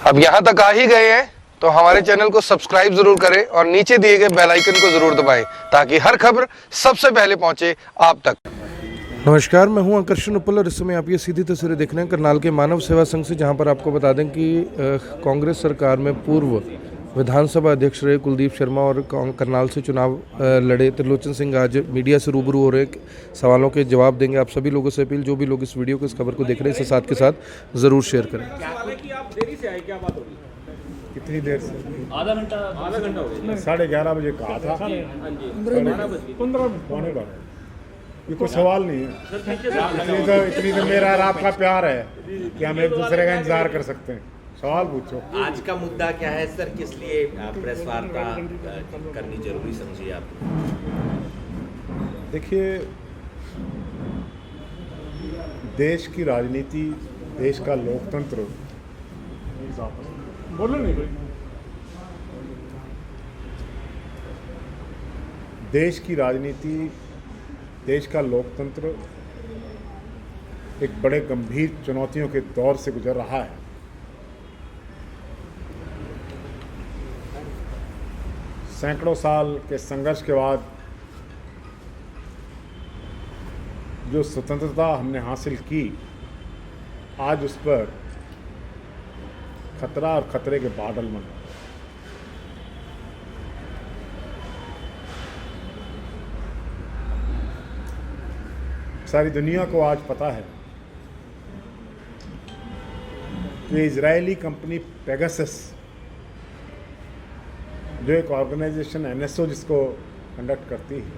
अब यहाँ तक आ ही गए हैं तो हमारे चैनल को सब्सक्राइब जरूर करें और नीचे दिए गए बेल आइकन को जरूर दबाएं ताकि हर खबर सबसे पहले पहुंचे आप तक। नमस्कार, मैं हूं आकर्षण उपल और इस समय आप ये सीधी तस्वीरें देख रहे हैं करनाल के मानव सेवा संघ से, जहां पर आपको बता दें कि कांग्रेस सरकार में पूर्व विधानसभा अध्यक्ष रहे कुलदीप शर्मा और करनाल से चुनाव लड़े त्रिलोचन सिंह आज मीडिया से रूबरू हो रहे हैं, सवालों के जवाब देंगे। आप सभी लोगों से अपील, जो भी लोग इस वीडियो को, इस खबर को देख रहे हैं, इसे साथ के साथ ज़रूर शेयर करें। आप देरी से आए, क्या बात होगी? कितनी देर से? आधा घंटा हो गया। 11:30 बजे कहा था। हाँ जी, 15 मिनट। पौने 12। ये कोई सवाल नहीं है। इतनी तो मेरा और आपका प्यार है कि हम एक दूसरे का इंतजार कर सकते हैं। सवाल पूछो। आज का मुद्दा क्या है सर, किस लिए प्रेस वार्ता करनी जरूरी समझी आप? देखिए, देश की राजनीति, देश का लोकतंत्र, बोलो नहीं कोई। देश की राजनीति, देश का लोकतंत्र एक बड़े गंभीर चुनौतियों के दौर से गुजर रहा है। सैकड़ों साल के संघर्ष के बाद जो स्वतंत्रता हमने हासिल की, आज उस पर खतरा और खतरे के बादल बन रहे हैं। सारी दुनिया को आज पता है कि इजरायली कंपनी पेगासस, जो एक ऑर्गेनाइजेशन NSO जिसको कंडक्ट करती है,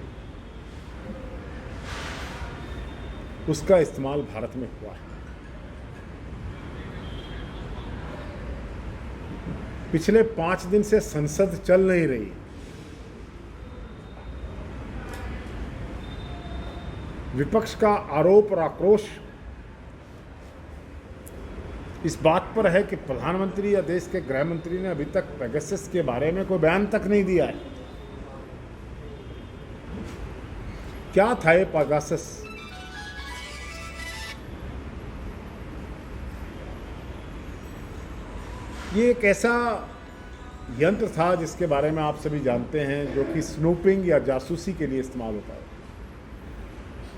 उसका इस्तेमाल भारत में हुआ है। पिछले 5 दिन से संसद चल नहीं रही। विपक्ष का आरोप और आक्रोश इस बात पर है कि प्रधानमंत्री या देश के गृह मंत्री ने अभी तक पेगासस के बारे में कोई बयान तक नहीं दिया है। क्या था ये पेगासस? ये एक ऐसा यंत्र था जिसके बारे में आप सभी जानते हैं, जो कि स्नूपिंग या जासूसी के लिए इस्तेमाल होता है।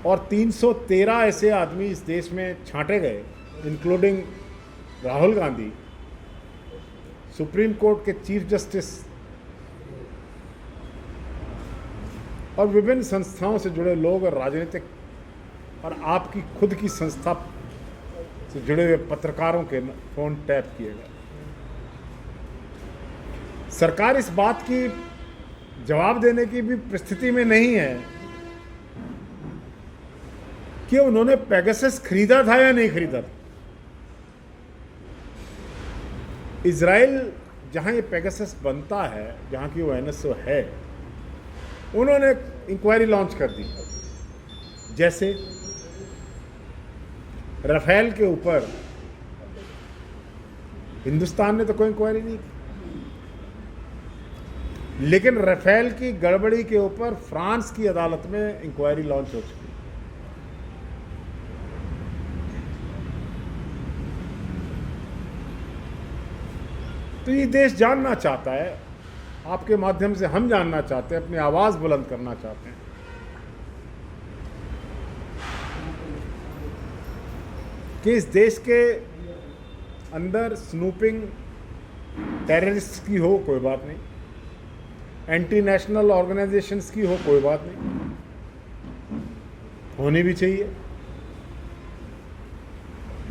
और 313 ऐसे आदमी इस देश में छांटे गए, including Rahul Gandhi, supreme court के चीफ जस्टिस और विभिन्न संस्थाओं से जुड़े लोग और राजनीतिक और आपकी खुद की संस्था से जुड़े हुए पत्रकारों के फोन टैप किए गए। सरकार इस बात की जवाब देने की भी परिस्थिति में नहीं है कि उन्होंने पेगासस खरीदा था या नहीं खरीदा था। इजराइल, जहां ये पेगासस बनता है, जहां की वो NSO है, उन्होंने इंक्वायरी लॉन्च कर दी। जैसे राफेल के ऊपर हिंदुस्तान ने तो कोई इंक्वायरी नहीं की, लेकिन राफेल की गड़बड़ी के ऊपर फ्रांस की अदालत में इंक्वायरी लॉन्च हो चुकी। तो ये देश जानना चाहता है, आपके माध्यम से हम जानना चाहते हैं, अपनी आवाज बुलंद करना चाहते हैं कि इस देश के अंदर स्नूपिंग टेररिस्ट की हो कोई बात नहीं, एंटी नेशनल ऑर्गेनाइजेशंस की हो कोई बात नहीं, होनी भी चाहिए।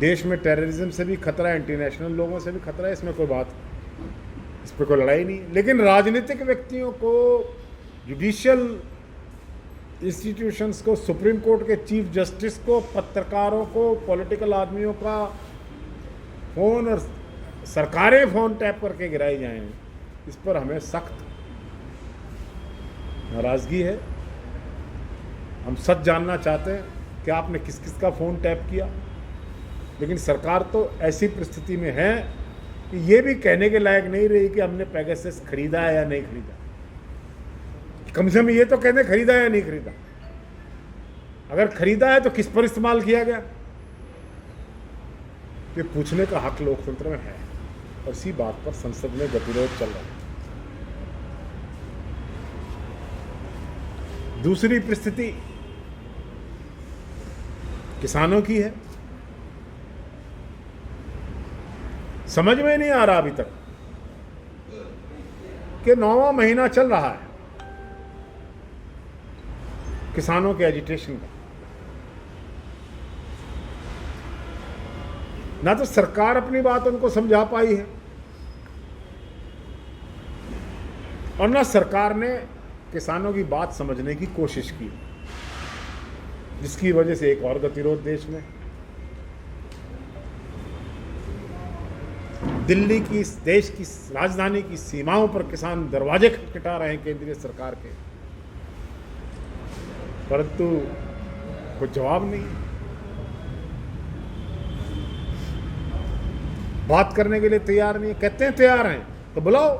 देश में टेररिज्म से भी खतरा है, एंटी नेशनल लोगों से भी खतरा है, इसमें कोई बात, इस पर कोई लड़ाई नहीं। लेकिन राजनीतिक व्यक्तियों को, जुडिशियल इंस्टीट्यूशंस को, सुप्रीम कोर्ट के चीफ जस्टिस को, पत्रकारों को, पॉलिटिकल आदमियों का फोन और सरकारें फोन टैप करके गिराई जाएं, इस पर हमें सख्त नाराजगी है। हम सच जानना चाहते हैं कि आपने किस किस का फ़ोन टैप किया, लेकिन सरकार तो ऐसी परिस्थिति में है कि ये भी कहने के लायक नहीं रही कि हमने पेगासस खरीदा है या नहीं खरीदा। कम से कम ये तो कहने खरीदा है या नहीं खरीदा। अगर खरीदा है तो किस पर इस्तेमाल किया गया, ये पूछने का हक लोकतंत्र में है। और इसी बात पर संसद में गतिरोध चल रहा है। दूसरी परिस्थिति किसानों की है। समझ में नहीं आ रहा अभी तक कि 9वां महीना चल रहा है किसानों के एजिटेशन का। ना तो सरकार अपनी बात उनको समझा पाई है और ना सरकार ने किसानों की बात समझने की कोशिश की, जिसकी वजह से एक और गतिरोध देश में। दिल्ली की, इस देश की राजधानी की सीमाओं पर किसान दरवाजे खटखटा रहे हैं केंद्रीय सरकार के, परंतु कोई जवाब नहीं। बात करने के लिए तैयार नहीं है। कहते हैं तैयार हैं तो बुलाओ।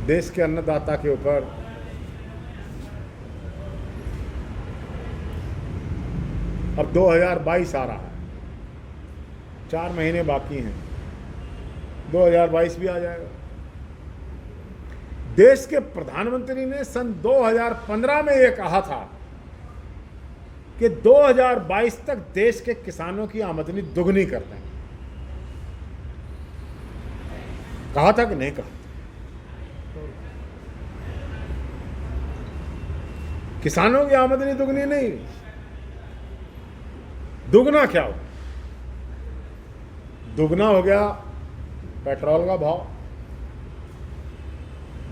देश के अन्नदाता के ऊपर अब 2022 आ रहा है, 4 महीने बाकी हैं, 2022 भी आ जाएगा। देश के प्रधानमंत्री ने सन 2015 में यह कहा था कि 2022 तक देश के किसानों की आमदनी दुगनी कर देंगे। कहा था कि नहीं कहा? किसानों की आमदनी दुगनी नहीं, दुगना क्या हो? दुगना हो गया पेट्रोल का भाव,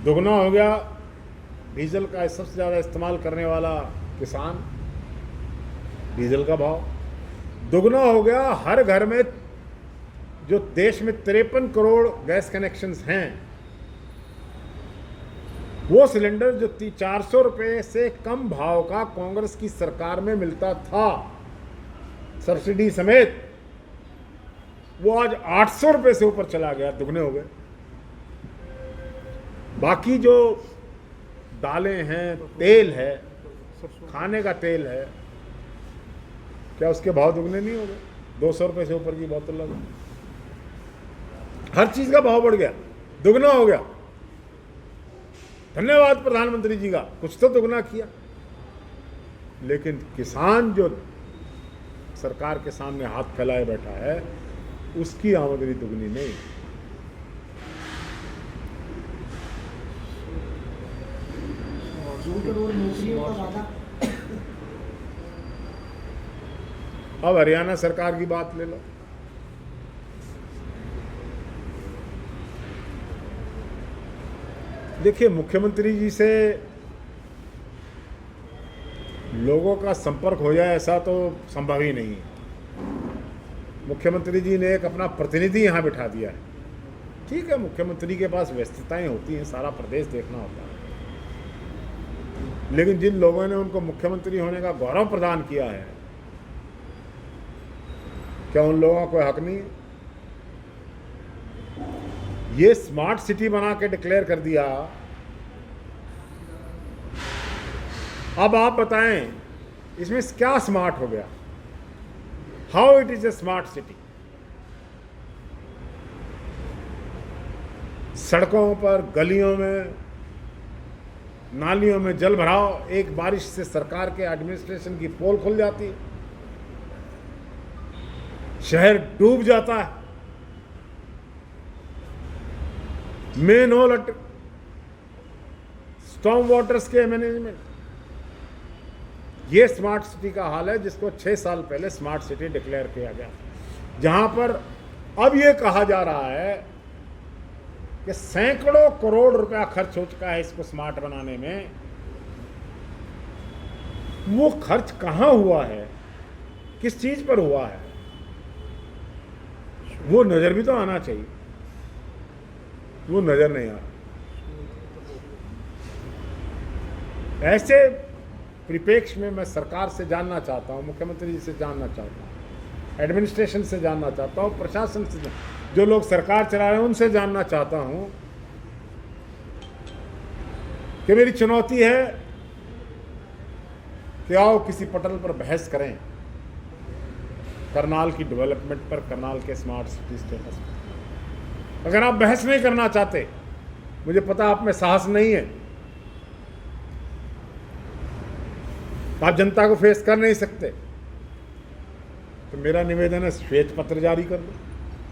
दुगना हो गया डीजल का सबसे ज़्यादा इस्तेमाल करने वाला किसान, डीजल का भाव, दुगना हो गया हर घर में जो देश में 53 करोड़ गैस कनेक्शंस हैं, वो सिलेंडर जो 400 रुपये से कम भाव का कांग्रेस की सरकार में मिलता था सब्सिडी समेत, वो आज 800 रुपये से ऊपर चला गया, दुगने हो गए। बाकी जो दालें हैं, तेल है, खाने का तेल है, क्या उसके भाव दुगने नहीं हो गए? 200 रुपये से ऊपर की बोतल लगा, हर चीज का भाव बढ़ गया, दुगना हो गया। धन्यवाद प्रधानमंत्री जी का, कुछ तो दुगना किया। लेकिन किसान जो सरकार के सामने हाथ फैलाए बैठा है, उसकी आमदनी दुगनी नहीं। अब हरियाणा सरकार की बात ले लो। देखिए, मुख्यमंत्री जी से लोगों का संपर्क हो जाए ऐसा तो संभव ही नहीं है। मुख्यमंत्री जी ने एक अपना प्रतिनिधि यहाँ बिठा दिया है। ठीक है, मुख्यमंत्री के पास व्यस्तताएं होती हैं, सारा प्रदेश देखना होता है, लेकिन जिन लोगों ने उनको मुख्यमंत्री होने का गौरव प्रदान किया है, क्या उन लोगों का कोई हक नहीं है? ये स्मार्ट सिटी बना के डिक्लेयर कर दिया। अब आप बताएं इसमें क्या स्मार्ट हो गया? How it is a smart city? सड़कों पर, गलियों में, नालियों में जल भराव, एक बारिश से सरकार के एडमिनिस्ट्रेशन की पोल खुल जाती है, शहर डूब जाता है, मेन होल स्टॉर्म वाटर्स के मैनेजमेंट। ये स्मार्ट सिटी का हाल है, जिसको 6 साल पहले स्मार्ट सिटी डिक्लेयर किया गया, जहां पर अब ये कहा जा रहा है कि सैकड़ों करोड़ रुपया खर्च हो चुका है इसको स्मार्ट बनाने में। वो खर्च कहां हुआ है, किस चीज पर हुआ है, वो नजर भी तो आना चाहिए। वो नजर नहीं आ रहा। ऐसे परिप्रेक्ष्य में मैं सरकार से जानना चाहता हूं, मुख्यमंत्री जी से जानना चाहता हूं, एडमिनिस्ट्रेशन से जानना चाहता हूं, प्रशासन से, जो लोग सरकार चला रहे हैं उनसे जानना चाहता हूं कि मेरी चुनौती है कि आओ किसी पटल पर बहस करें करनाल की डेवलपमेंट पर, करनाल के स्मार्ट सिटी स्टेटस पर। अगर आप बहस नहीं करना चाहते, मुझे पता आप में साहस नहीं है, आप जनता को फेस कर नहीं सकते, तो मेरा निवेदन है श्वेत पत्र जारी कर दो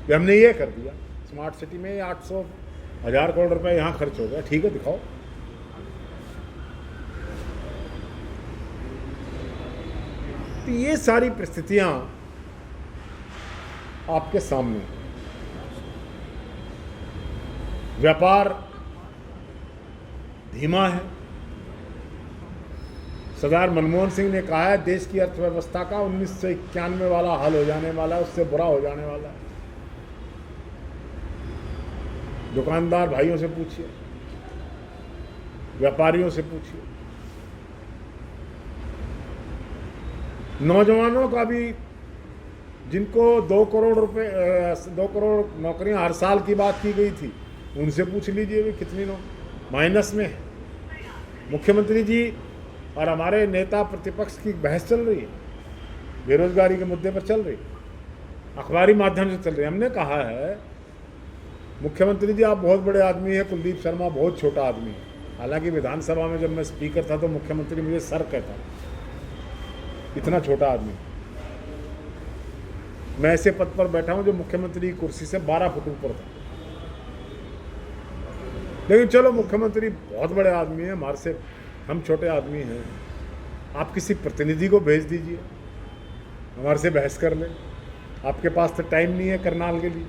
कि हमने ये कर दिया, स्मार्ट सिटी में 800,000 करोड़ रुपए यहाँ खर्च हो गया, ठीक है दिखाओ। तो ये सारी परिस्थितियां आपके सामने, व्यापार धीमा है। सरदार मनमोहन सिंह ने कहा है देश की अर्थव्यवस्था का 1991 वाला हाल हो जाने वाला है, उससे बुरा हो जाने वाला है। दुकानदार भाइयों से पूछिए, व्यापारियों से पूछिए, नौजवानों का भी, जिनको 2 करोड़ नौकरियां हर साल की बात की गई थी, उनसे पूछ लीजिए भी कितनी माइनस में है। मुख्यमंत्री जी और हमारे नेता प्रतिपक्ष की बहस चल रही है, बेरोजगारी के मुद्दे पर चल रही है, अखबारी माध्यम से चल रही है। हमने कहा है मुख्यमंत्री जी आप बहुत बड़े आदमी हैं, कुलदीप शर्मा बहुत छोटा आदमी है। हालांकि विधानसभा में जब मैं स्पीकर था तो मुख्यमंत्री मुझे सर कहता, इतना छोटा आदमी। मैं ऐसे पद पर बैठा हूं जो मुख्यमंत्री की कुर्सी से 12 फुट ऊपर था। लेकिन चलो, मुख्यमंत्री बहुत बड़े आदमी हैं, हमारे से हम छोटे आदमी हैं। आप किसी प्रतिनिधि को भेज दीजिए, हमारे से बहस कर ले। आपके पास तो टाइम नहीं है करनाल के लिए।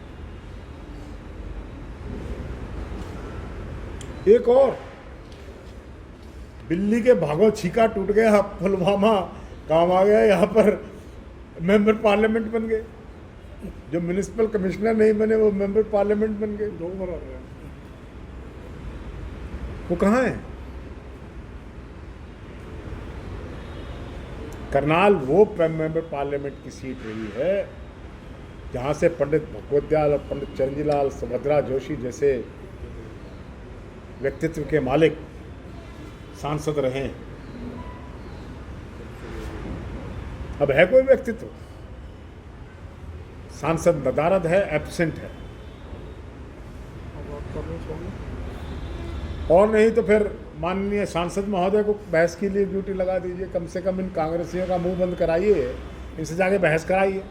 एक और, बिल्ली के भागो छीका टूट गया, पुलवामा काम आ गया, यहाँ पर मेंबर पार्लियामेंट बन गए। जो म्युनिसिपल कमिश्नर नहीं बने वो मेंबर पार्लियामेंट बन गए। 2 बार आ गया। वो कहाँ है? करनाल वो मेंबर पार्लियामेंट की सीट रही है जहाँ से पंडित भगवत दयाल और पंडित चरंजीलाल सुभद्रा जोशी जैसे व्यक्तित्व के मालिक सांसद रहे हैं। अब है कोई व्यक्तित्व? सांसद नदारद है, एब्सेंट है। और नहीं तो फिर माननीय सांसद महोदय को बहस के लिए ड्यूटी लगा दीजिए। कम से कम इन कांग्रेसियों का मुंह बंद कराइए, इनसे जाके बहस कराइए।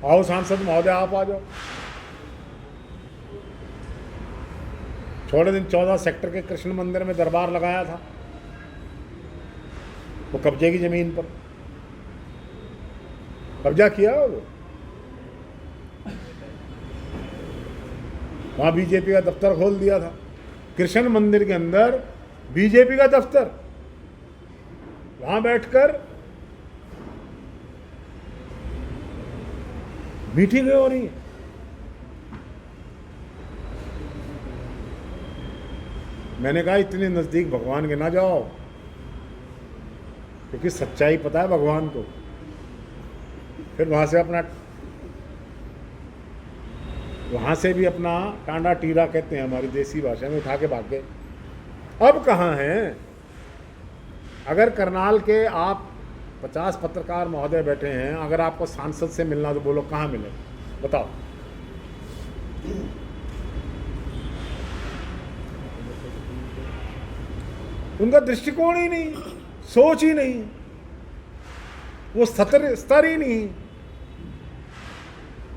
आओ सांसद महोदय, आप आ जाओ। थोड़े दिन 14 सेक्टर के कृष्ण मंदिर में दरबार लगाया था, वो कब्जे की जमीन पर कब्जा किया वो। वहां बीजेपी का दफ्तर खोल दिया था, कृष्ण मंदिर के अंदर बीजेपी का दफ्तर। वहां बैठकर मीटिंग हो रही है। मैंने कहा इतने नजदीक भगवान के ना जाओ, क्योंकि सच्चाई पता है भगवान को। फिर वहां से भी अपना टांडा टीरा कहते हैं हमारी देसी भाषा में, उठा के भाग गए। अब कहाँ हैं? अगर करनाल के आप 50 पत्रकार महोदय बैठे हैं, अगर आपको सांसद से मिलना तो बोलो कहाँ मिले, बताओ। उनका दृष्टिकोण ही नहीं, सोच ही नहीं, वो स्तर ही नहीं।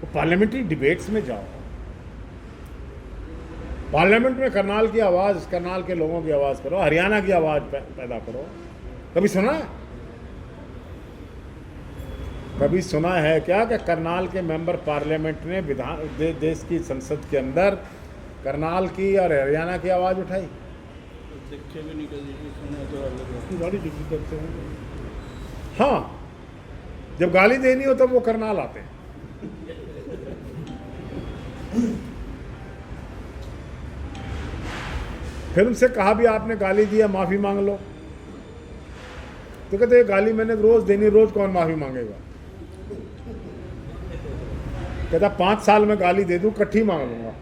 वो पार्लियामेंट्री डिबेट्स में जाओ, पार्लियामेंट में करनाल की आवाज, करनाल के लोगों की आवाज करो, हरियाणा की आवाज पैदा करो। कभी सुना है? कभी सुना है क्या कि करनाल के मेंबर पार्लियामेंट ने देश की संसद के अंदर करनाल की और हरियाणा की आवाज उठाई? हाँ, जब गाली देनी हो तब वो करनाल आते हैं। फिर उनसे कहा भी आपने गाली दिया, माफी मांग लो। तो कहते गाली मैंने रोज देनी, रोज कौन माफी मांगेगा? कहता 5 साल में गाली दे दूं, इकट्ठी मांग लूंगा।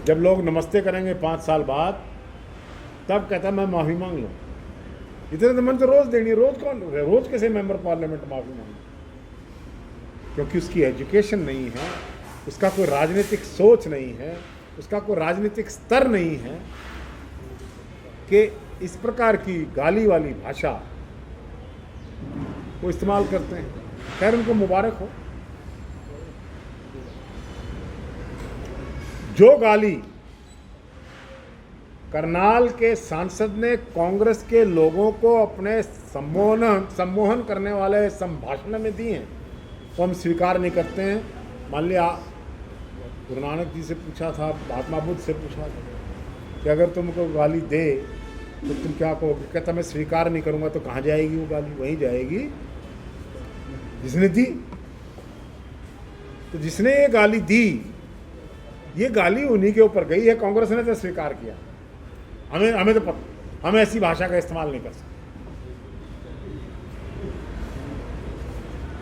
जब लोग नमस्ते करेंगे 5 साल बाद, तब कहता मैं माफी मांग लूं। इतने तो मन तो रोज देनी है, रोज कैसे मेंबर पार्लियामेंट माफी मांगे? क्योंकि उसकी एजुकेशन नहीं है, उसका कोई राजनीतिक सोच नहीं है, उसका कोई राजनीतिक स्तर नहीं है कि इस प्रकार की गाली वाली भाषा वो इस्तेमाल करते हैं। खैर, उनको मुबारक हो। जो गाली करनाल के सांसद ने कांग्रेस के लोगों को अपने सम्मोहन करने वाले संभाषण में दी हैं, तो हम स्वीकार नहीं करते हैं। मान लिया गुरु नानक जी से पूछा था, महात्मा बुद्ध से पूछा था कि अगर तुमको गाली दे तो तुम क्या कहोगे? कहता मैं स्वीकार नहीं करूंगा। तो कहाँ जाएगी वो गाली? वहीं जाएगी जिसने दी। तो जिसने ये गाली दी, ये गाली उन्हीं के ऊपर गई है। कांग्रेस ने तो स्वीकार किया। हमें तो पता, हम ऐसी भाषा का इस्तेमाल नहीं कर सकते।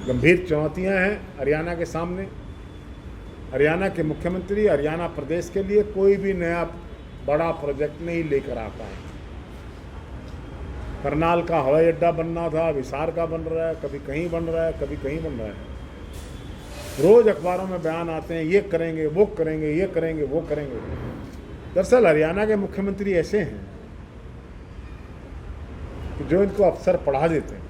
गंभीर चुनौतियां हैं हरियाणा के सामने। हरियाणा के मुख्यमंत्री हरियाणा प्रदेश के लिए कोई भी नया बड़ा प्रोजेक्ट नहीं लेकर आ पाए। करनाल का हवाई अड्डा बनना था, हिसार का बन रहा है, कभी कहीं बन रहा है, कभी कहीं बन रहा है। रोज अखबारों में बयान आते हैं, ये करेंगे, वो करेंगे, ये करेंगे, वो करेंगे। दरअसल हरियाणा के मुख्यमंत्री ऐसे हैं कि जो इनको अफसर पढ़ा देते हैं।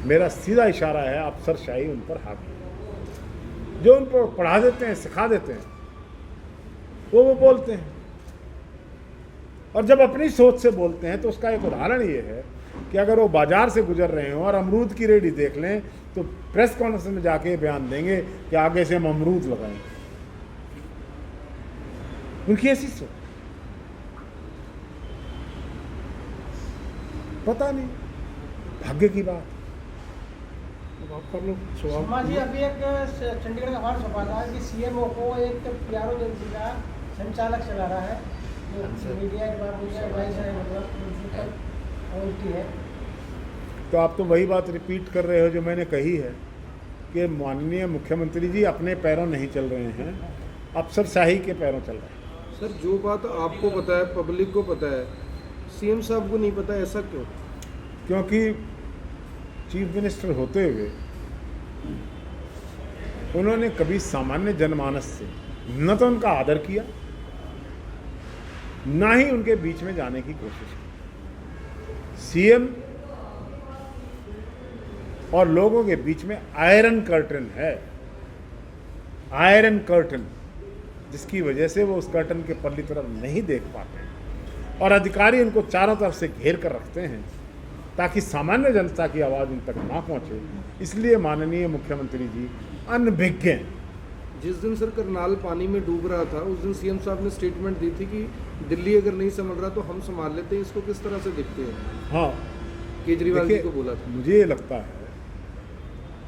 मेरा सीधा इशारा है, अफसरशाही उन पर हावी। जो उनको पढ़ा देते हैं, सिखा देते हैं, वो बोलते हैं। और जब अपनी सोच से बोलते हैं तो उसका एक उदाहरण ये है कि अगर वो बाजार से गुजर रहे हो और अमरूद की रेडी देख लें तो प्रेस कॉन्फ्रेंस में जाके बयान देंगे कि आगे से हम अमरूद लगाएंगे। उनकी ऐसी सोच, पता नहीं, भाग्य की बात। शर्मा जी, अभी एक चंडीगढ़ का अखबार छपा था कि सीएमओ को एक पीआरओ एजेंसी का संचालक चला रहा है, जो मीडिया के बारे में एडवाइस है, मतलब उल्टी है। तो आप तो वही बात रिपीट कर रहे हो जो मैंने कही है कि माननीय मुख्यमंत्री जी अपने पैरों नहीं चल रहे हैं, अफसरशाही के पैरों चल रहे हैं। सर, जो बात आपको पता है, पब्लिक को पता है, सीएम साहब को नहीं पता, ऐसा क्यों? क्योंकि चीफ मिनिस्टर होते हुए उन्होंने कभी सामान्य जनमानस से न तो उनका आदर किया, ना ही उनके बीच में जाने की कोशिश की। सीएम और लोगों के बीच में आयरन कर्टन है, आयरन कर्टन, जिसकी वजह से वो उस कर्टन के पल्ली तरफ नहीं देख पाते और अधिकारी उनको चारों तरफ से घेर कर रखते हैं ताकि सामान्य जनता की आवाज़ उन तक ना पहुंचे। इसलिए माननीय मुख्यमंत्री जी अनभिज्ञ हैं। जिस दिन सर करनाल पानी में डूब रहा था, उस दिन सीएम साहब ने स्टेटमेंट दी थी कि दिल्ली अगर नहीं संभल रहा तो हम संभाल लेते हैं। इसको किस तरह से देखते हैं? हाँ, केजरीवाल जी को बोला था। मुझे ये लगता है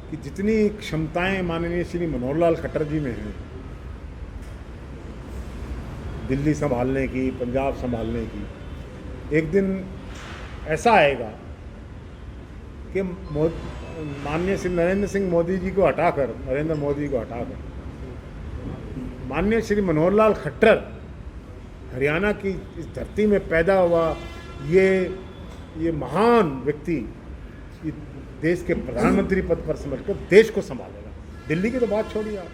कि जितनी क्षमताएं माननीय श्री मनोहर लाल खट्टर जी में हैं, दिल्ली संभालने की, पंजाब संभालने की, एक दिन ऐसा आएगा कि माननीय श्री नरेंद्र मोदी जी को हटाकर माननीय श्री मनोहर लाल खट्टर हरियाणा की इस धरती में पैदा हुआ ये महान व्यक्ति ये देश के प्रधानमंत्री पद पर समझकर देश को संभालेगा। दिल्ली की तो बात छोड़िए आप,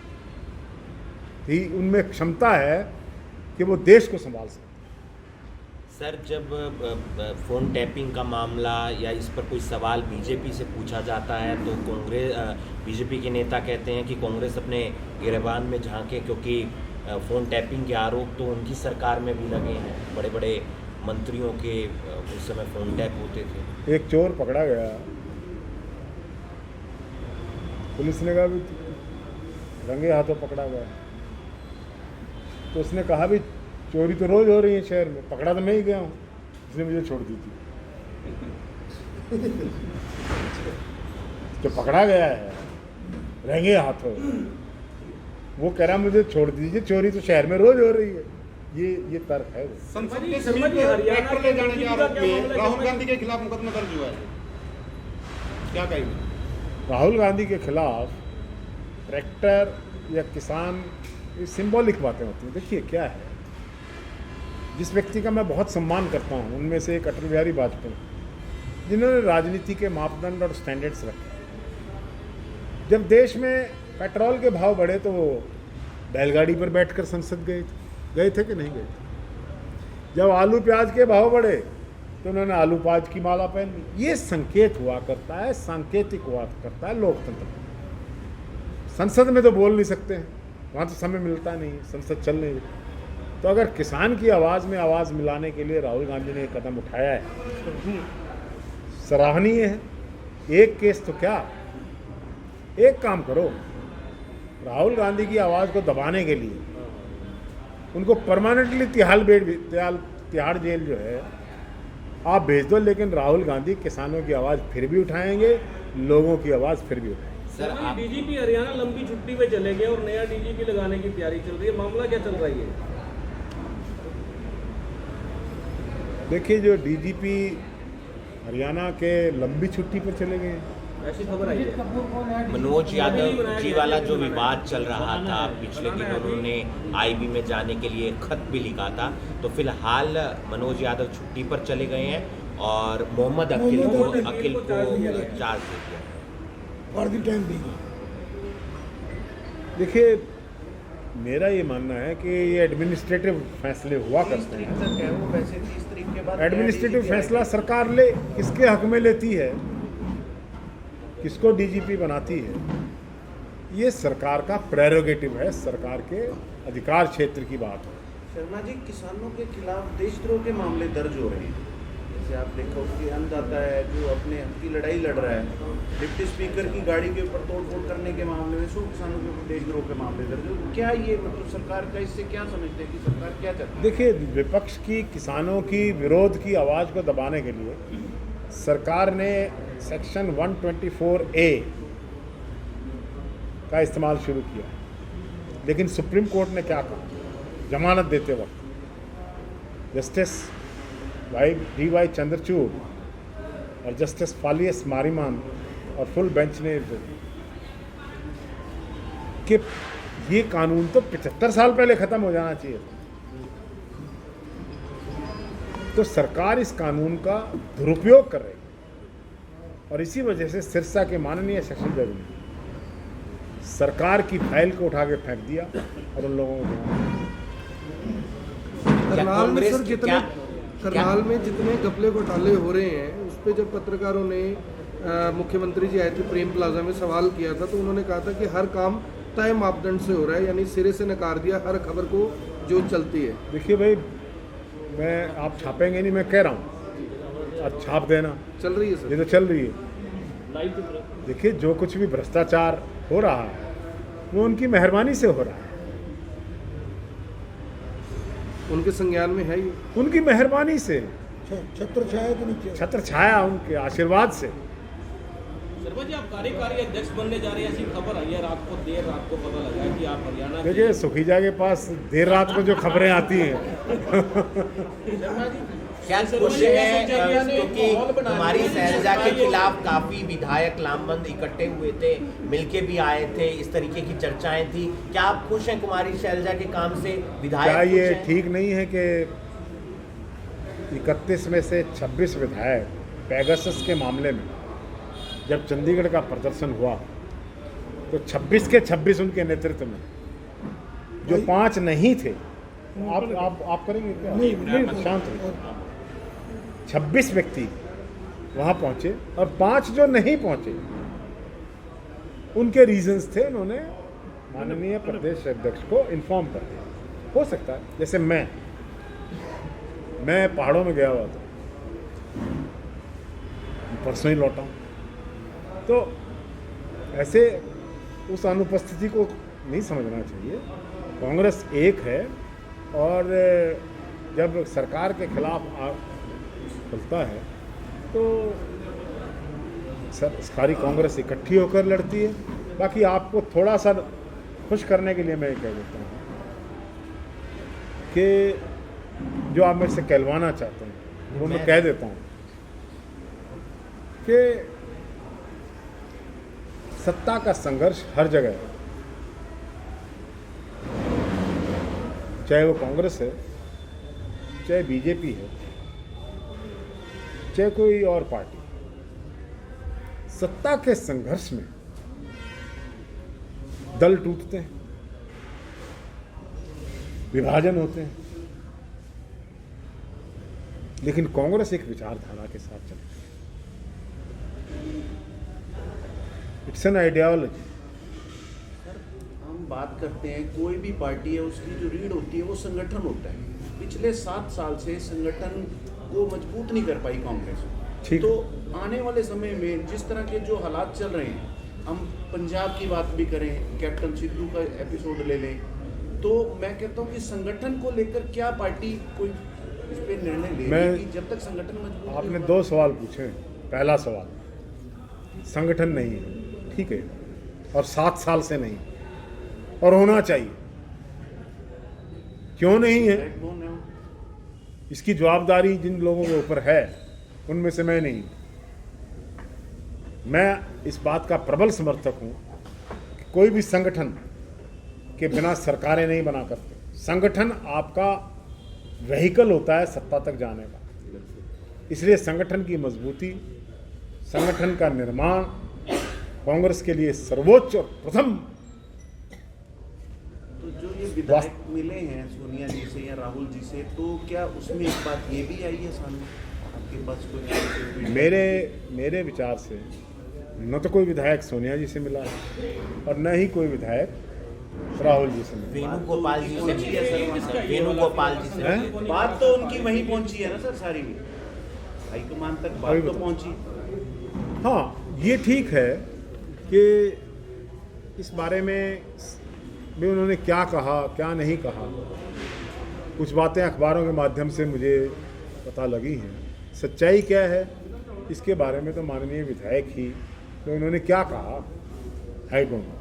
ही उनमें क्षमता है कि वो देश को संभाल सकते। सर, जब फ़ोन टैपिंग का मामला या इस पर कोई सवाल बीजेपी से पूछा जाता है तो बीजेपी के नेता कहते हैं कि कांग्रेस अपने गिरबान में झांके, क्योंकि फ़ोन टैपिंग के आरोप तो उनकी सरकार में भी लगे हैं। बड़े बड़े मंत्रियों के उस समय फ़ोन टैप होते थे। एक चोर पकड़ा गया, पुलिस ने कहा भी रंगे हाथों पकड़ा गया, तो उसने कहा भी चोरी तो रोज हो रही है शहर में, पकड़ा तो मैं ही गया हूँ, इसने मुझे छोड़ दी थी। जो पकड़ा गया है रंगे हाथों, वो कह रहा मुझे छोड़ दीजिए, चोरी तो शहर में रोज हो रही है। ये तर्क है। संसद के समीप ट्रैक्टर ले जाने के आरोप में राहुल गांधी के खिलाफ मुकदमा दर्ज हुआ है, क्या कहेंगे? राहुल गांधी के खिलाफ ट्रैक्टर या किसान, ये सिंबॉलिक बातें होती हैं। देखिए क्या है, जिस व्यक्ति का मैं बहुत सम्मान करता हूँ उनमें से एक अटल बिहारी वाजपेयी, जिन्होंने राजनीति के मापदंड और स्टैंडर्ड्स रखे। जब देश में पेट्रोल के भाव बढ़े तो वो बैलगाड़ी पर बैठकर संसद गए थे कि नहीं गए थे। जब आलू प्याज के भाव बढ़े तो उन्होंने आलू प्याज की माला पहन ली। ये संकेत हुआ करता है, सांकेतिक हुआ करता है लोकतंत्र। संसद में तो बोल नहीं सकते हैं, वहाँ तो समय मिलता नहीं, संसद चल नहीं रही। तो अगर किसान की आवाज़ में आवाज़ मिलाने के लिए राहुल गांधी ने एक कदम उठाया है, सराहनीय है। एक केस तो क्या, एक काम करो, राहुल गांधी की आवाज़ को दबाने के लिए उनको परमानेंटली तिहाड़ जेल जो है आप भेज दो, लेकिन राहुल गांधी किसानों की आवाज़ फिर भी उठाएंगे, लोगों की आवाज़ फिर भी उठाएंगे। सर डीजीपी हरियाणा लंबी छुट्टी पे चले गए और नया डीजीपी लगाने की तैयारी चल रही है, मामला क्या चल रही है? देखिए, जो डीजीपी हरियाणा के लंबी छुट्टी पर चले गए, ऐसी खबर आई है। मनोज यादव जी वाला जो विवाद चल रहा था, पिछले दिनों उन्होंने आईबी में जाने के लिए खत भी लिखा था, तो फिलहाल मनोज यादव छुट्टी पर चले गए हैं और मोहम्मद अकील को चार्ज दे दिया। देखिए, मेरा ये मानना है कि ये एडमिनिस्ट्रेटिव फैसले हुआ करते हैं। एडमिनिस्ट्रेटिव फैसला सरकार ले, किसके हक में लेती है, किसको डीजीपी बनाती है, ये सरकार का प्रेरोगेटिव है, सरकार के अधिकार क्षेत्र की बात है। शर्मा जी, किसानों के खिलाफ देशद्रोह के मामले दर्ज हो रहे हैं। जैसे आप देखो कि अन्नदाता है जो अपने हक की लड़ाई लड़ रहा है, डिप्टी स्पीकर की गाड़ी के ऊपर तोड़फोड़ करने के मामले में 100 किसानों के ऊपर देशद्रोह के मामले दर्ज हो। क्या ये मतलब सरकार का इससे क्या समझते हैं कि सरकार क्या चाहती है? देखिए, विपक्ष की किसानों की विरोध की आवाज़ को दबाने के लिए सरकार ने सेक्शन 124A का इस्तेमाल शुरू किया, लेकिन सुप्रीम कोर्ट ने क्या कहा जमानत देते वक्त? जस्टिस DY चंद्रचूड़ और जस्टिस फालियस मारीमान और फुल बेंच ने कि ये कानून तो 75 साल पहले ख़त्म हो जाना चाहिए था। तो सरकार इस कानून का दुरुपयोग कर रही है और इसी वजह से सिरसा के माननीय सेशन जज ने सरकार की फाइल को उठा के फेंक दिया और उन लोगों को करनाल में जितने घपले घोटाले हो रहे हैं उस पर जब पत्रकारों ने मुख्यमंत्री जी आए थे प्रेम प्लाजा में सवाल किया था, तो उन्होंने कहा था कि हर काम तय मापदंड से हो रहा है, यानी सिरे से नकार दिया हर खबर को जो चलती है। देखिए भाई, मैं आप छापेंगे नहीं, मैं कह रहा हूँ आप छाप देना, चल रही है सर, ये तो चल रही है। देखिए, जो कुछ भी भ्रष्टाचार हो रहा है वो उनकी मेहरबानी से हो रहा है, उनके संज्ञान में है ये, उनकी मेहरबानी से, छत्र छाया के नीचे, छत्र छाया उनके आशीर्वाद से। शर्मा जी, आप कार्यकारी अध्यक्ष बनने जा रहे हैं, ऐसी खबर आई है देर रात को पता लगा है कि आप हरियाणा देखिए, सुखीजा के पास देर रात को जो खबरें आती हैं क्या खुश है क्योंकि कुमारी शैलजा के खिलाफ काफी विधायक लामबंद इकट्ठे हुए थे, मिलके भी आए थे, इस तरीके की चर्चाएं थी। क्या आप खुश हैं कुमारी शैलजा के काम से? विधायक क्या ये ठीक नहीं है कि 31 में से 26 विधायक पेगासस के मामले में जब चंडीगढ़ का प्रदर्शन हुआ तो 26 के 26 उनके नेतृत्व में, जो 5 नहीं थे, आप करेंगे क्या? नहीं, शांत रहिए। 26 व्यक्ति वहाँ पहुँचे और 5 जो नहीं पहुँचे उनके रीजंस थे, उन्होंने माननीय प्रदेश अध्यक्ष को इन्फॉर्म कर दिया। हो सकता है, जैसे मैं पहाड़ों में गया हुआ था, परसों ही लौटा हूँ, तो ऐसे उस अनुपस्थिति को नहीं समझना चाहिए। कांग्रेस एक है और जब सरकार के खिलाफ खुलता है तो सारी कांग्रेस इकट्ठी होकर लड़ती है। बाकी आपको थोड़ा सा खुश करने के लिए मैं कह देता हूँ कि जो आप मेरे से कहलवाना चाहते हैं वो मैं कह देता हूँ कि सत्ता का संघर्ष हर जगह है, चाहे वो कांग्रेस है, चाहे बीजेपी है, चाहे कोई और पार्टी, सत्ता के संघर्ष में दल टूटते हैं, विभाजन होते हैं, लेकिन कांग्रेस एक विचारधारा के साथ चलती है। It's an ideology. हम बात करते हैं कोई भी पार्टी है, उसकी जो रीढ़ होती है वो संगठन होता है। पिछले 7 साल से संगठन को मजबूत नहीं कर पाई कांग्रेस। ठीक। तो आने वाले समय में जिस तरह के जो हालात चल रहे हैं, हम पंजाब की बात भी करें, कैप्टन सिद्धू का एपिसोड ले लें, तो मैं कहता हूँ कि संगठन को लेकर क्या पार्टी कोई इस पे निर्णय लेगी कि जब तक संगठन मजबूत नहीं आपने होगा? 2 सवाल पूछे। पहला सवाल, संगठन नहीं है, ठीक है, और 7 साल से नहीं, और होना चाहिए। क्यों नहीं है, बैकबोन है वो। इसकी जवाबदारी जिन लोगों के ऊपर है उनमें से मैं नहीं। मैं इस बात का प्रबल समर्थक हूं कि कोई भी संगठन के बिना सरकारें नहीं बना करते। संगठन आपका व्हीकल होता है सत्ता तक जाने का। इसलिए संगठन की मजबूती, संगठन का निर्माण कांग्रेस के लिए सर्वोच्च और प्रथम। तो जो ये विधायक मिले हैं सोनिया जी से या राहुल जी से, तो क्या उसमें एक बात ये भी आई है सामने आपके पास कोई? मेरे विचार से न तो कोई विधायक सोनिया जी से मिला है और न ही कोई विधायक राहुल जी से मिला। वेणुगोपाल जी से मिले सर, वेणुगोपाल जी से हैं? मिले। बात तो उनकी वहीं पहुंची है ना सर, सारी हाईकमान तक बात तो पहुंची। हाँ, ये ठीक है कि इस बारे में भी उन्होंने क्या कहा क्या नहीं कहा, कुछ बातें अखबारों के माध्यम से मुझे पता लगी हैं। सच्चाई क्या है इसके बारे में तो माननीय विधायक ही, तो उन्होंने क्या कहा, आई डोंट नो।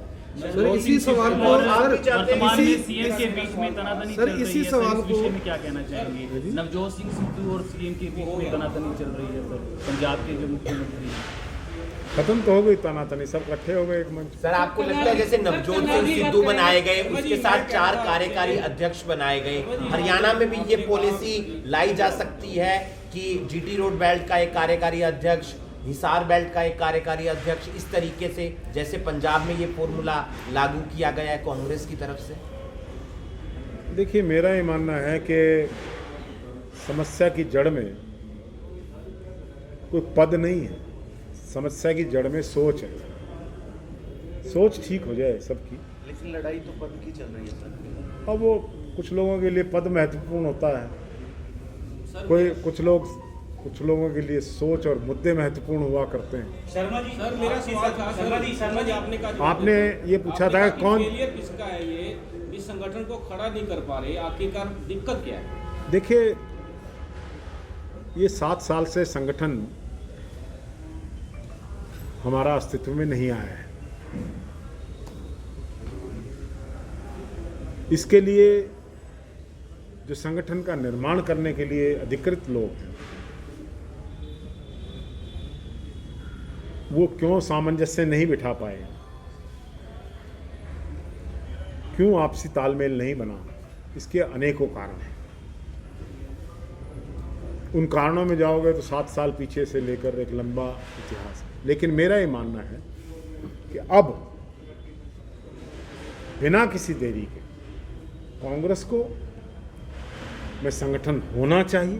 सर इसी सवाल को वर्तमान में सीएम के बीच में तनातनी सर, चल रही इसी है, सवाल इस विषय को- में क्या कहना चाहेंगे? नवजोत सिंह सिद्धू और सीएम के बीच में तनातनी चल रही है सर, पंजाब के जो मुख्यमंत्री हैं। खत्म तो हो गई तनातनी, सब इकट्ठे हो गए एक मंच। सर आपको लगता है जैसे नवजोत सिंह सिद्धू बनाए गए, उसके साथ 4 कार्यकारी अध्यक्ष बनाए गए, हरियाणा में भी ये पॉलिसी लाई जा सकती है कि जीटी रोड बेल्ट का एक कार्यकारी अध्यक्ष, हिसार बेल्ट का एक कार्यकारी अध्यक्ष, इस तरीके से जैसे पंजाब में ये फॉर्मूला लागू किया गया है कांग्रेस की तरफ से? देखिए, मेरा ये मानना है कि समस्या की जड़ में कोई पद नहीं है, समस्या की जड़ में सोच है। सोच ठीक हो जाए सबकी। लेकिन लड़ाई तो पद की चल रही है सर। अब वो कुछ लोगों के लिए पद महत्वपूर्ण होता है, कुछ लोगों के लिए सोच और मुद्दे महत्वपूर्ण हुआ करते हैं। शर्मा जी सर, मेरा सवाल था शर्मा जी आपने कहा, आपने ये पूछा था कि कौन फेलियर किसका है, ये इस संगठन को खड़ा नहीं कर पा रहे, आखिरकार दिक्कत क्या है? देखिए, ये 7 साल से संगठन हमारा अस्तित्व में नहीं आया है। इसके लिए जो संगठन का निर्माण करने के लिए अधिकृत लोग हैं, वो क्यों सामंजस्य नहीं बिठा पाए, क्यों आपसी तालमेल नहीं बना, इसके अनेकों कारण हैं। उन कारणों में जाओगे तो 7 साल पीछे से लेकर एक लंबा इतिहास है। लेकिन मेरा ये मानना है कि अब बिना किसी देरी के कांग्रेस को में संगठन होना चाहिए।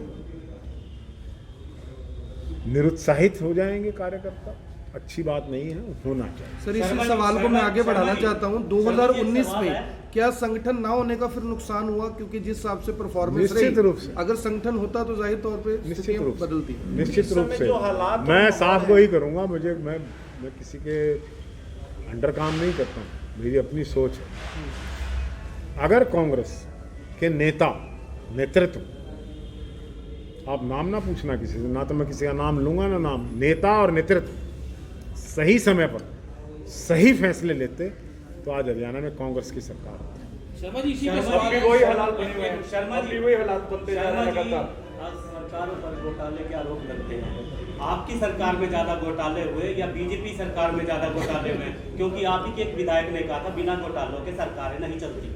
निरुत्साहित हो जाएंगे कार्यकर्ता, अच्छी बात नहीं है, होना चाहिए। सर इसी सवाल को मैं आगे बढ़ाना चाहता हूँ। 2019 में क्या संगठन ना होने का फिर नुकसान हुआ? क्योंकि जिस हिसाब से परफॉर्मेंस निश्चित रूप से। अगर संगठन होता तो जाहिर तौर पे निश्चित स्थितियां रूप से बदलती। निश्चित रूप से जो हालात मैं साफ वही करूंगा। मैं किसी के अंडर काम नहीं करता हूँ, मेरी अपनी सोच है। अगर कांग्रेस के नेतृत्व, आप नाम ना पूछना किसी से, ना तो मैं किसी का नाम लूंगा ना नाम, नेता और नेतृत्व सही समय पर सही फैसले लेते तो आज हरियाणा में कांग्रेस की सरकार होती। शर्मा जी इसी पे सवाल है। वही हालात बने हुए हैं, शर्मा जी वही हालात बनते जा रहे हैं लगातार। सरकारों पर घोटाले के आरोप लगते हैं। आपकी सरकार में ज्यादा घोटाले हुए या बीजेपी सरकार में ज्यादा घोटाले हुए? क्योंकि आप ही के एक विधायक ने कहा था बिना घोटालों के सरकारें नहीं चलती।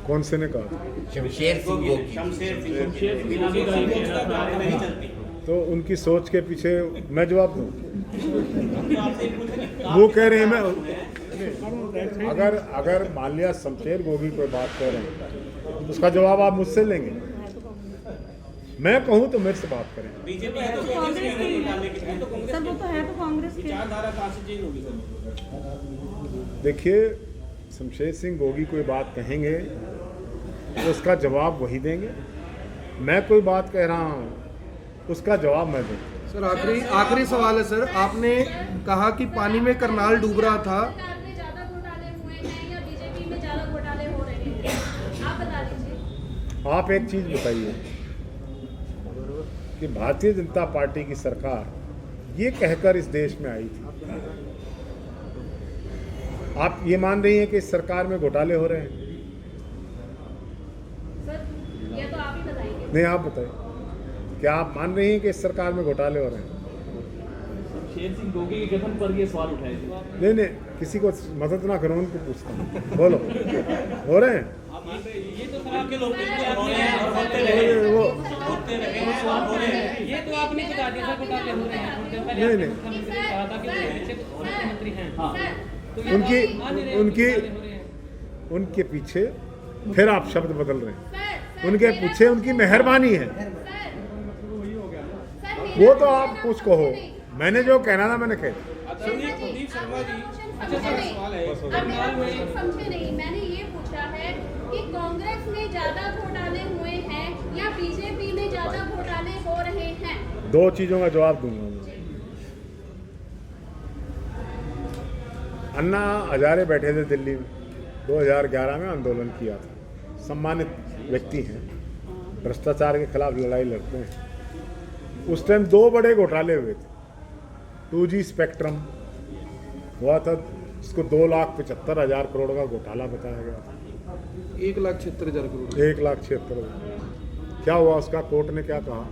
कौन से ने कहा? शमशेर सिंह गोगी। शमशेर सिंह नहीं चलती। तो उनकी सोच के पीछे मैं जवाब दूं? वो कह रहे हैं मैं अगर मान लिया शमशेर गोगी कोई बात कह रहे हैं तो उसका जवाब आप मुझसे लेंगे, मैं कहूं तो मेरे से बात करें। बीजेपी है तो कांग्रेस के घोटाले की है तो सर वो तो है तो कांग्रेस के विचारधारा कहाँ से चेंज होगी सर? देखिए, शमशेर सिंह गोगी कोई बात कहेंगे तो उसका जवाब वही देंगे, मैं कोई बात कह रहा हूँ उसका जवाब मैं दूँ। सर आखिरी सवाल है सर, आपने कहा कि पानी में करनाल डूब रहा था, सरकार में ज्यादा घोटाले हुए हैं या बीजेपी में ज्यादा घोटाले हो रहे हैं, आप बता दीजिए। आप एक चीज बताइए कि भारतीय जनता पार्टी की सरकार ये कहकर इस देश में आई थी, आप ये मान रही हैं कि इस सरकार में घोटाले हो रहे हैं? सर ये तो आप ही बताएंगे। नहीं, आप बताइए, क्या आप मान रही हैं कि इस सरकार में घोटाले हो रहे हैं? शेर सिंह गोगी के गठन पर ये सवाल उठाए थे। नहीं, किसी को मदद ना करो, उनको पूछता हूँ, बोलो, हो रहे हैं? ये तो सर आपके लोग होते रहे वो ये तो आपने बता दिया सर घोटाले हो रहे हैं। नहीं, मुख्यमंत्री ने कहा था कि वो पीछे मुख्यमंत्री हैं। हाँ, उनके पीछे फिर आप शब्द बदल रहे हैं, उनके पीछे उनकी मेहरबानी है, वो तो आप कुछ कहो, मैंने जो कहना था मैंने कह। कुलदीप शर्मा जी, अच्छा सवाल है, समझे नहीं, मैंने ये पूछा है कि कांग्रेस में ज्यादा घोटाले हुए हैं या बीजेपी में ज्यादा घोटाले हो रहे हैं? दो चीजों का जवाब दूंगा मैं। अन्ना हजारे बैठे थे दिल्ली में, 2011 में आंदोलन किया था, सम्मानित व्यक्ति हैं, भ्रष्टाचार के खिलाफ लड़ाई लड़ते हैं। उस टाइम दो बड़े घोटाले हुए थे, 2G स्पेक्ट्रम हुआ था, जिसको 2,75,000 करोड़ का घोटाला बताया गया था। 1,76,000 करोड़। 1,76,000 क्या हुआ उसका? कोर्ट ने क्या कहा?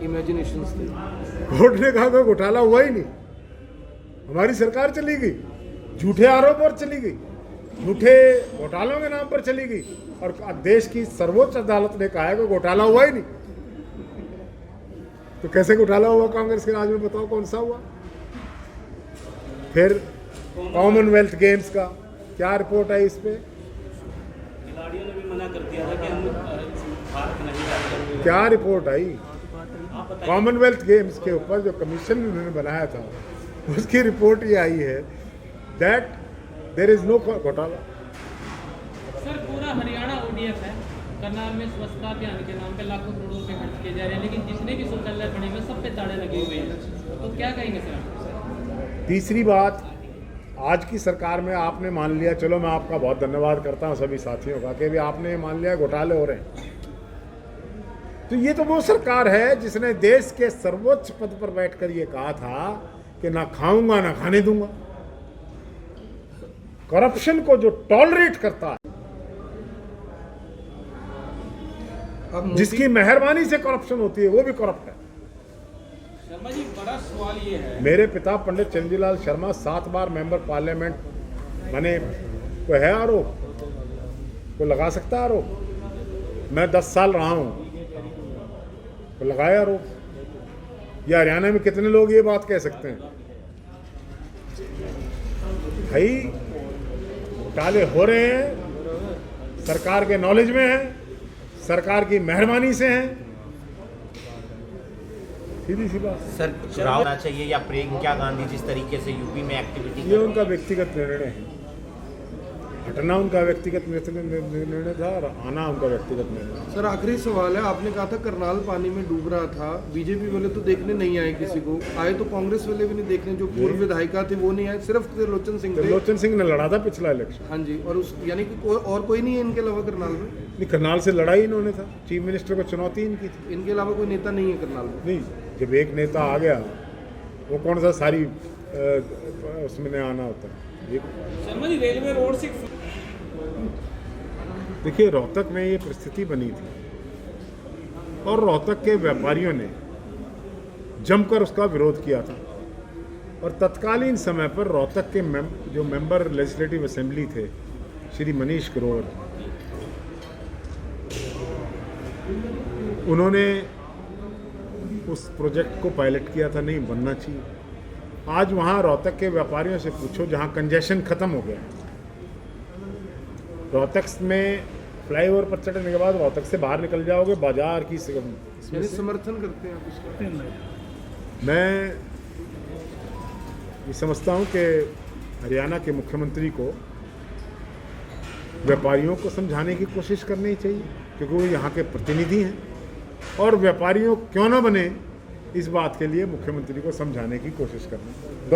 इमेजिनेशंस थे। कोर्ट ने कहा कोई घोटाला हुआ ही नहीं, हमारी सरकार चली गई, झूठे आरोप पर चली गई, झूठे घोटालों के नाम पर चली गई, और देश की सर्वोच्च अदालत ने कहा है कि घोटाला हुआ ही नहीं। तो कैसे घोटाला हुआ कांग्रेस के राज में, बताओ कौन सा हुआ? फिर कॉमनवेल्थ गेम्स का क्या रिपोर्ट आई इस पे? खिलाड़ियों ने भी मना कर दिया था कि हम भारत नहीं जाएंगे। क्या रिपोर्ट आई? कॉमनवेल्थ गेम्स के ऊपर जो कमीशन उन्होंने बनाया था उसकी रिपोर्ट ये आई है दैट देयर इज नो घोटाला। सर पूरा हरियाणा ODF है, करनाल में स्वच्छता अभियान के नाम पे लाखों करोड़ों रुपए खर्च किए जा रहे हैं, लेकिन जितने भी शौचालय बने हुए सब पे ताले लगे हुए हैं, तो क्या कहेंगे सर? तीसरी बात, आज की सरकार में आपने मान लिया, चलो मैं आपका बहुत धन्यवाद करता हूँ सभी साथियों का कि भी आपने मान लिया घोटाले हो रहे हैं, तो ये तो वो सरकार है जिसने देश के सर्वोच्च पद पर बैठकर ये कहा था कि ना खाऊंगा ना खाने दूंगा। करप्शन को जो टॉलरेट करता है, जिसकी मेहरबानी से करप्शन होती है, वो भी करप्ट है। शर्मा जी, बड़ा सवाल ये है, मेरे पिता पंडित चंद्रीलाल शर्मा 7 बार मेंबर पार्लियामेंट बने, कोई है आरोप? कोई लगा सकता है आरोप? मैं 10 साल रहा हूं, कोई लगाया आरोप? या हरियाणा में कितने लोग ये बात कह सकते हैं? भाई घोटाले हो रहे हैं, सरकार के नॉलेज में है, सरकार की मेहरबानी से हैं, सीधी सी बात। सर चुनाव होना चाहिए या प्रियंका गांधी जिस तरीके से यूपी में एक्टिविटी, ये उनका व्यक्तिगत निर्णय है, हटना उनका व्यक्तिगत निर्णय था और आना उनका व्यक्तिगत निर्णय। सर आखिरी सवाल है, आपने कहा था करनाल पानी में डूब रहा था, बीजेपी वाले तो देखने नहीं आए, किसी को आए तो कांग्रेस वाले भी नहीं देखने, जो पूर्व विधायिका थे वो नहीं आए, सिर्फ त्रिलोचन सिंह थे। त्रिलोचन सिंह ने लड़ा था पिछला इलेक्शन। हाँ जी, और उस यानी कि और कोई नहीं है इनके अलावा करनाल में? नहीं, करनाल से लड़ाई इन्होंने था, चीफ मिनिस्टर को चुनौती इनकी थी। इनके अलावा कोई नेता नहीं है करनाल में? नहीं, जब एक नेता आ गया वो कौन सा सारी उसमें आना होता है। शर्मा जी, रेलवे रोड से देखिए, रोहतक में ये परिस्थिति बनी थी और रोहतक के व्यापारियों ने जमकर उसका विरोध किया था, और तत्कालीन समय पर रोहतक के जो मेंबर लेजिस्लेटिव असेंबली थे श्री मनीष ग्रोवर, उन्होंने उस प्रोजेक्ट को पायलट किया था, नहीं बनना चाहिए। आज वहाँ रोहतक के व्यापारियों से पूछो, जहाँ कंजेशन खत्म हो गया है, रोहतक में फ्लाईओवर पर चढ़ने के बाद रोहतक से बाहर निकल जाओगे, बाजार की यानी समर्थन करते हैं आप इसका? मैं ये समझता हूँ कि हरियाणा के मुख्यमंत्री को व्यापारियों को समझाने की कोशिश करनी चाहिए, क्योंकि वो यहाँ के प्रतिनिधि हैं, और व्यापारियों क्यों ना बने इस बात के लिए मुख्यमंत्री को समझाने की कोशिश करना।